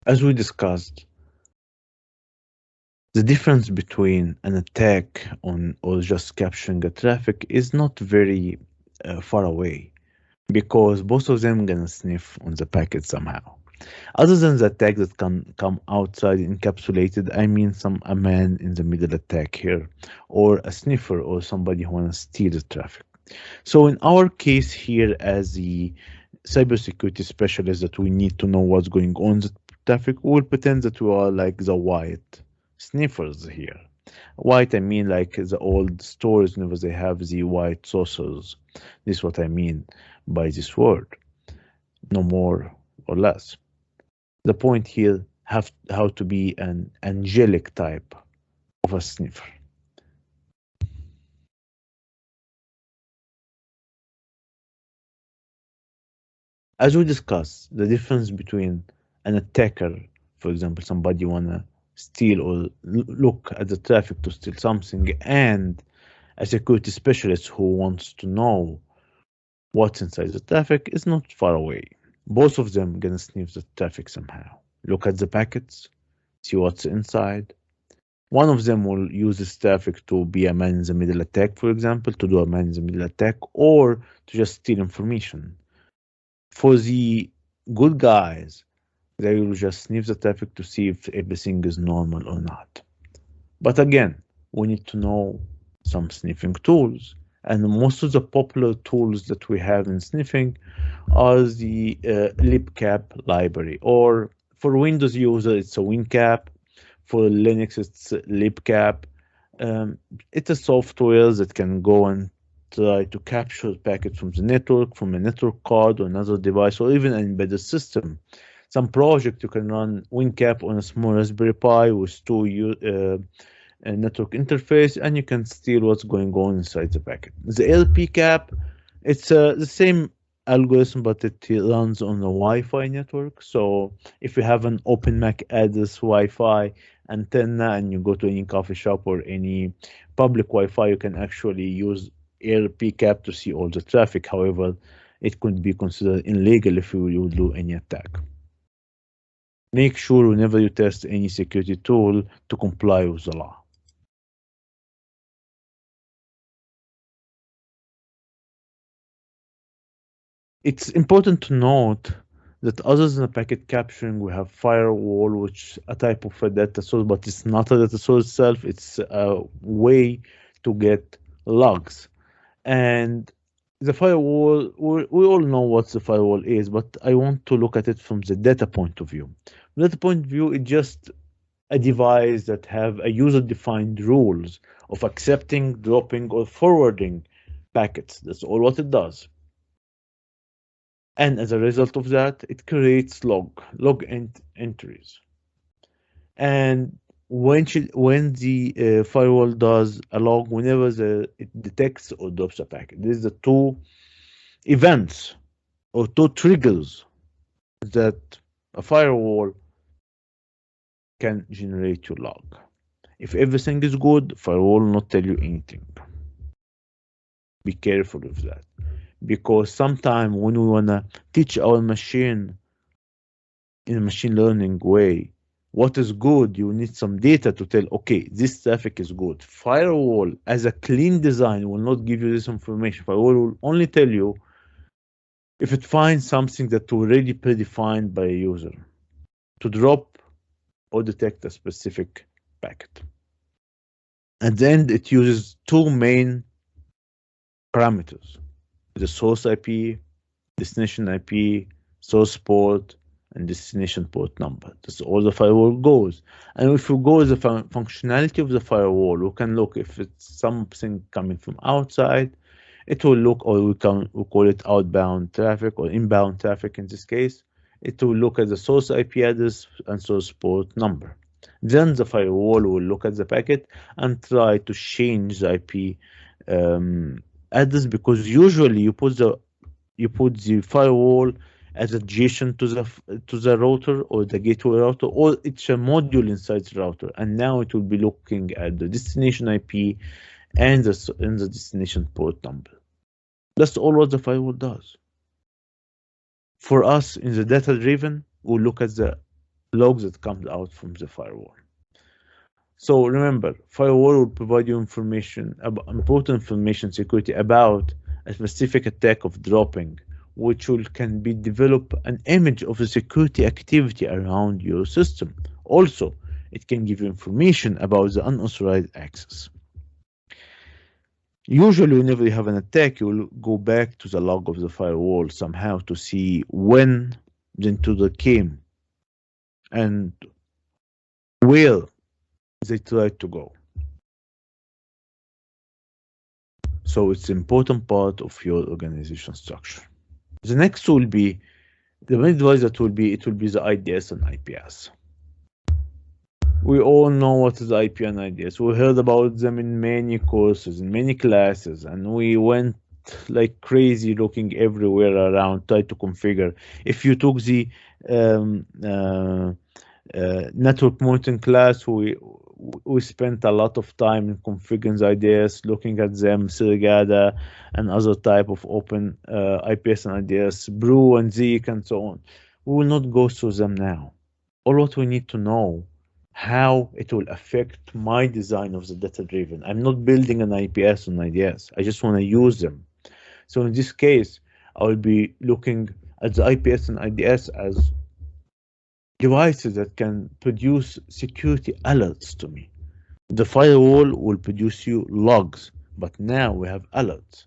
As we discussed, the difference between an attack on or just capturing a traffic is not very far away, because both of them gonna sniff on the packet somehow. Other than the attack that can come outside encapsulated, I mean a man in the middle attack here, or a sniffer or somebody who wanna steal the traffic. So in our case here, as the cybersecurity specialist, that we need to know what's going on in the traffic, we'll pretend that we are like the white sniffers here. White, I mean like the old stores, whenever they have the white saucers. This is what I mean by this word, no more or less. The point here have how to be an angelic type of a sniffer. As we discussed, the difference between an attacker, for example, somebody wanna steal or look at the traffic to steal something, and a security specialist who wants to know what's inside the traffic, is not far away. Both of them gonna sniff the traffic somehow. Look at the packets, see what's inside. One of them will use this traffic to be a man in the middle attack, for example, to do a man in the middle attack, or to just steal information. For the good guys, they will just sniff the traffic to see if everything is normal or not. But again, we need to know some sniffing tools. And most of the popular tools that we have in sniffing are the libcap library, or for Windows user, it's a WinCap. For Linux, it's libcap. It's a software that can go and try to capture packets from the network, from a network card or another device, or even an embedded system. Some project you can run WinCap on a small Raspberry Pi with two a network interface, and you can steal what's going on inside the packet. The LP cap, it's the same algorithm, but it runs on a Wi-Fi network. So if you have an open MAC address Wi-Fi antenna and you go to any coffee shop or any public Wi-Fi, you can actually use LP cap to see all the traffic. However, it could be considered illegal if you do any attack. Make sure whenever you test any security tool to comply with the law. It's important to note that other than the packet capturing, we have Firewall, which is a type of a data source, but it's not a data source itself. It's a way to get logs. And the firewall, we all know what the firewall is, but I want to look at it from the data point of view. From the data point of view, it's just a device that have a user-defined rules of accepting, dropping, or forwarding packets. That's all what it does. And as a result of that, it creates log entries. And when the firewall does a log, whenever it detects or drops a packet, these are the two events or two triggers that a firewall can generate your log. If everything is good, firewall will not tell you anything. Be careful of that, because sometimes when we wanna teach our machine in a machine learning way what is good, you need some data to tell, okay, this traffic is good. Firewall as a clean design will not give you this information. Firewall will only tell you if it finds something that already predefined by a user to drop or detect a specific packet. At the end, it uses two main parameters: the source IP, destination IP, source port, and destination port number. That's all the firewall goes. And if we go with the functionality of the firewall, we can look if it's something coming from outside. It will look, or we call it outbound traffic or inbound traffic in this case. It will look at the source IP address and source port number. Then the firewall will look at the packet and try to change the IP address, because usually you put the firewall as adjacent to the router or the gateway router, or it's a module inside the router, and now it will be looking at the destination IP and the destination port number. That's all what the firewall does. For us in the data driven, we'll look at the logs that comes out from the firewall. So remember, firewall will provide you information about important information security about a specific attack of dropping, which can be develop an image of the security activity around your system. Also, it can give you information about the unauthorized access. Usually, whenever you have an attack, you will go back to the log of the firewall somehow to see when the intruder came and where they tried to go. So it's an important part of your organization structure. The next will be the main device that will be the IDS and IPS. We all know what is IP and IDS. We heard about them in many courses, in many classes, and we went like crazy looking everywhere around, try to configure. If you took the network monitoring class, we spent a lot of time in configuring the IDS, looking at them, Sirigada, and other type of open IPS and IDS, Brew and Zeek, and so on. We will not go through them now. All what we need to know how it will affect my design of the data-driven. I'm not building an IPS and IDS. I just want to use them. So in this case, I will be looking at the IPS and IDS as devices that can produce security alerts to me. The firewall will produce you logs, but now we have alerts.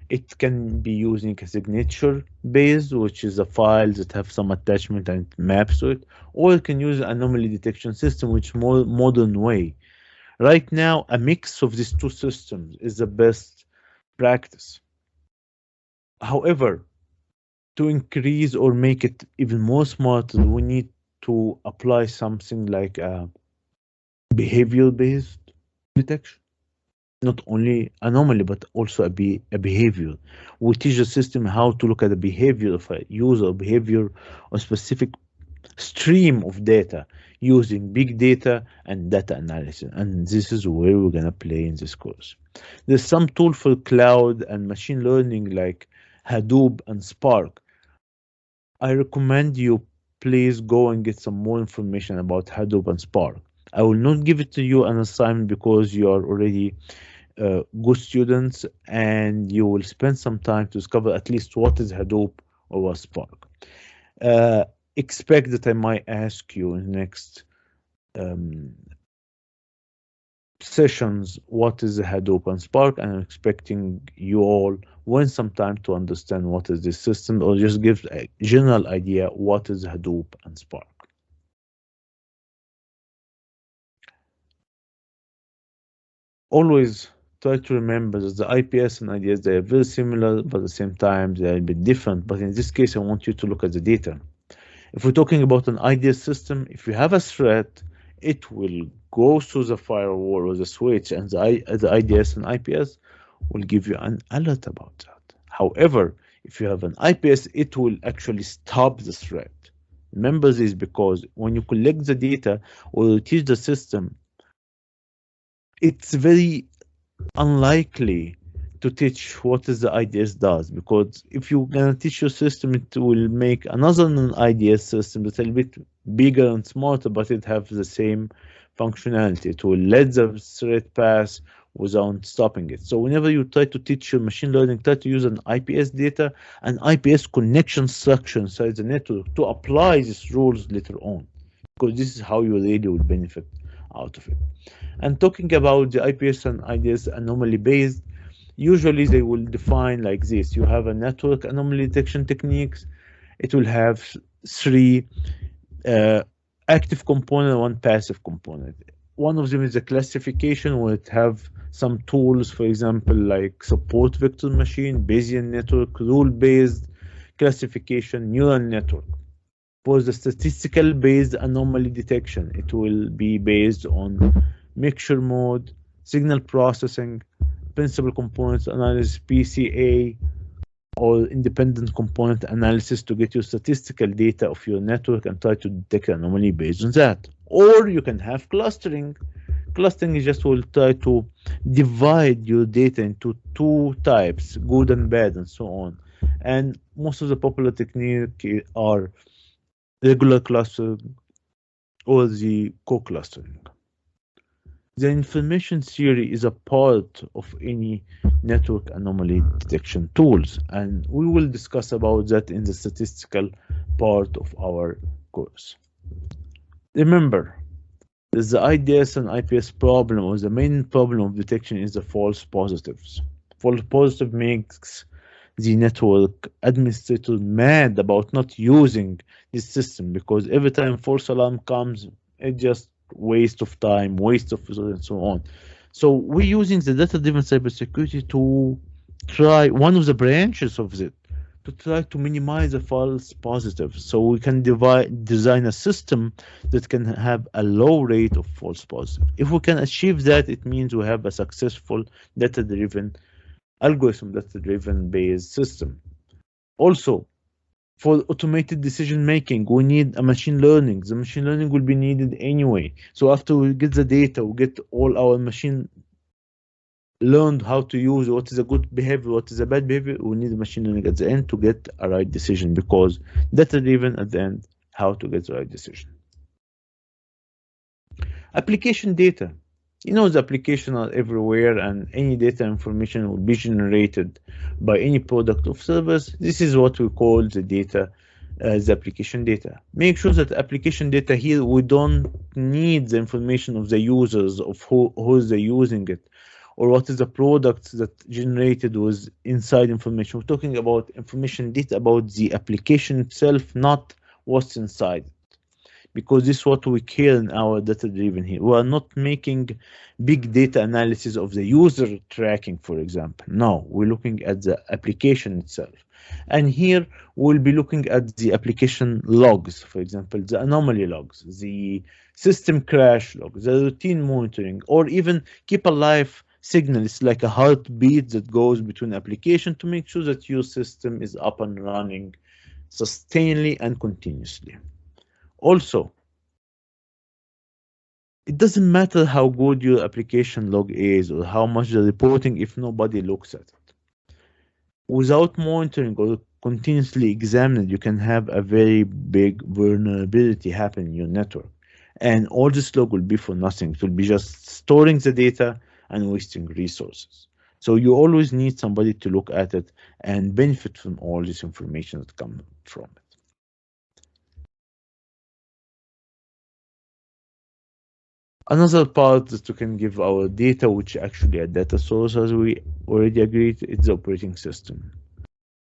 It can be using a signature base, which is a file that have some attachment and maps to it, or it can use an anomaly detection system, which is more modern way. Right now, a mix of these two systems is the best practice. However, to increase or make it even more smarter, we need to apply something like a behavior-based detection. Not only anomaly, but also a behavior. We teach the system how to look at the behavior of a user, behavior or specific stream of data using big data and data analysis. And this is where we're going to play in this course. There's some tool for cloud and machine learning like Hadoop and Spark. I recommend you please go and get some more information about Hadoop and Spark. I will not give it to you an assignment because you are already good students and you will spend some time to discover at least what is Hadoop or what Spark. Expect that I might ask you in the next sessions what is the Hadoop and Spark, and I'm expecting you all want some time to understand what is this system or just give a general idea what is Hadoop and Spark. Always try to remember that the IPS and IDS, they are very similar, but at the same time they are a bit different. But in this case, I want you to look at the data. If we're talking about an IDS system, if you have a threat, it will go through the firewall or the switch, and the IDS and IPS will give you an alert about that. However, if you have an IPS, it will actually stop the threat. Remember this, because when you collect the data or you teach the system, it's very unlikely to teach what is the IDS does, because if you're gonna teach your system, it will make another non-IDS system that's a little bit bigger and smarter, but it have the same functionality. It will let the threat pass without stopping it. So whenever you try to teach your machine learning, try to use an IPS data and IPS connection structure inside the network to apply these rules later on, because this is how you really will benefit out of it. And talking about the IPS and IDS anomaly based, usually they will define like this. You have a network anomaly detection techniques. It will have 3 active component and 1 passive component. One of them is a classification, where it have some tools, for example, like support vector machine, Bayesian network, rule-based classification, neural network. For the statistical based anomaly detection, it will be based on mixture mode, signal processing, principal components analysis, PCA, or independent component analysis to get your statistical data of your network and try to detect anomaly based on that. Or you can have clustering. Clustering is just will try to divide your data into 2 types, good and bad, and so on. And most of the popular techniques are regular clustering or the co-clustering. The information theory is a part of any network anomaly detection tools, and we will discuss about that in the statistical part of our course. Remember, the IDS and IPS problem, or the main problem of detection, is the false positives. False positive makes the network administrator mad about not using this system, because every time false alarm comes, it just waste of time, waste of resources, and so on. So we're using the data-driven cybersecurity to try one of the branches of it, to try to minimize the false positives, so we can design a system that can have a low rate of false positive. If we can achieve that, it means we have a successful data-driven algorithm, data-driven based system. Also, for automated decision making, we need a machine learning. The machine learning will be needed anyway. So after we get the data, we get all our machine learned how to use what is a good behavior, what is a bad behavior. We need machine learning at the end to get a right decision, because data driven at the end, how to get the right decision. Application data. You know, the applications are everywhere, and any data information will be generated by any product or service. This is what we call the data, the application data. Make sure that application data here, we don't need the information of the users, of who is using it, or what is the product that generated was inside information. We're talking about information data about the application itself, not what's inside it, because this is what we care in our data driven here. We are not making big data analysis of the user tracking, for example. No, we're looking at the application itself. And here we'll be looking at the application logs, for example, the anomaly logs, the system crash logs, the routine monitoring, or even keep alive signal. It's like a heartbeat that goes between application to make sure that your system is up and running sustainably and continuously. Also, it doesn't matter how good your application log is or how much the reporting if nobody looks at it. Without monitoring or continuously examining, you can have a very big vulnerability happen in your network. And all this log will be for nothing. It will be just storing the data and wasting resources. So you always need somebody to look at it and benefit from all this information that comes from it. Another part that we can give our data, which actually a data source, as we already agreed, is the operating system.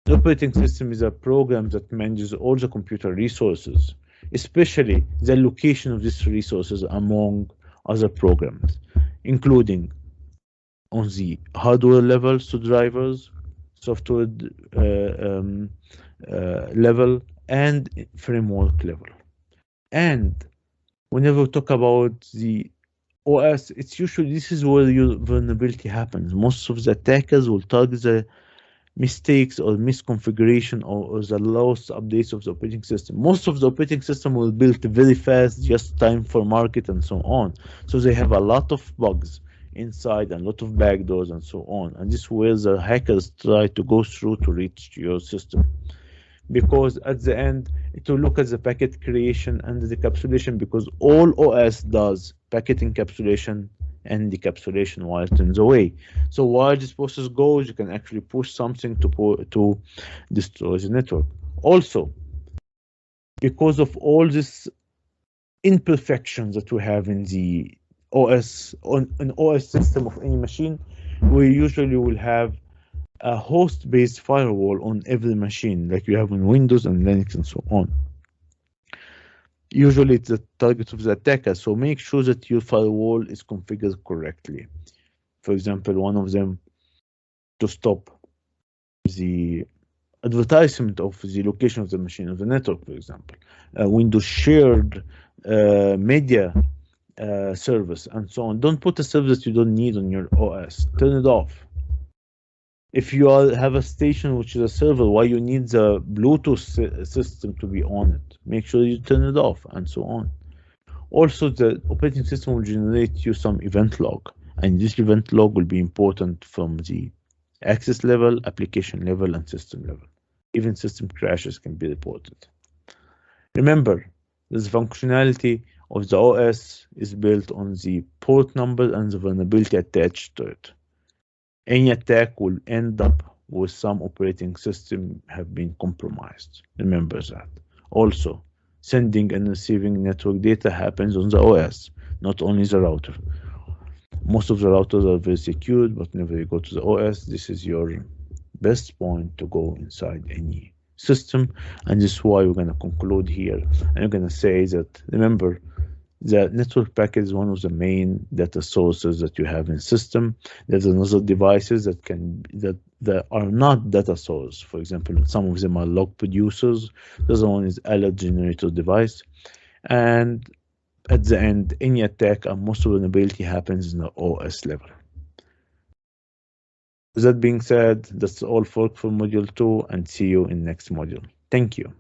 The operating system is a program that manages all the computer resources, especially the allocation of these resources among other programs, including on the hardware level, so drivers, software level, and framework level. And whenever we talk about the OS, it's usually this is where your vulnerability happens. Most of the attackers will target the mistakes or misconfiguration or the lost updates of the operating system. Most of the operating system will build very fast, just time for market and so on. So they have a lot of bugs inside and a lot of backdoors and so on. And this is where the hackers try to go through to reach your system. Because at the end, it will look at the packet creation and the decapsulation, because all OS does packet encapsulation and decapsulation while it turns away. So while this process goes, you can actually push something to destroy the network. Also, because of all these imperfections that we have in the OS, on an OS system of any machine, we usually will have a host-based firewall on every machine, like you have in Windows and Linux and so on. Usually it's the target of the attacker, so make sure that your firewall is configured correctly. For example, one of them to stop the advertisement of the location of the machine of the network, for example. Windows shared media service and so on. Don't put a service that you don't need on your OS. Turn it off. If you have a station which is a server, why you need the Bluetooth system to be on it? Make sure you turn it off and so on. Also, the operating system will generate you some event log, and this event log will be important from the access level, application level, and system level. Even system crashes can be reported. Remember, this functionality of the OS is built on the port number and the vulnerability attached to it. Any attack will end up with some operating system have been compromised. Remember that. Also, sending and receiving network data happens on the OS, not only the router. Most of the routers are very secured, but whenever you go to the OS, this is your best point to go inside any system. And this is why we're going to conclude here. And we're going to say that, remember, the network packet is one of the main data sources that you have in system. There's another devices that are not data source. For example, some of them are log producers. The other one is alert generator device. And at the end, any attack and most vulnerability happens in the OS level. With that being said, that's all for module 2, and see you in next module. Thank you.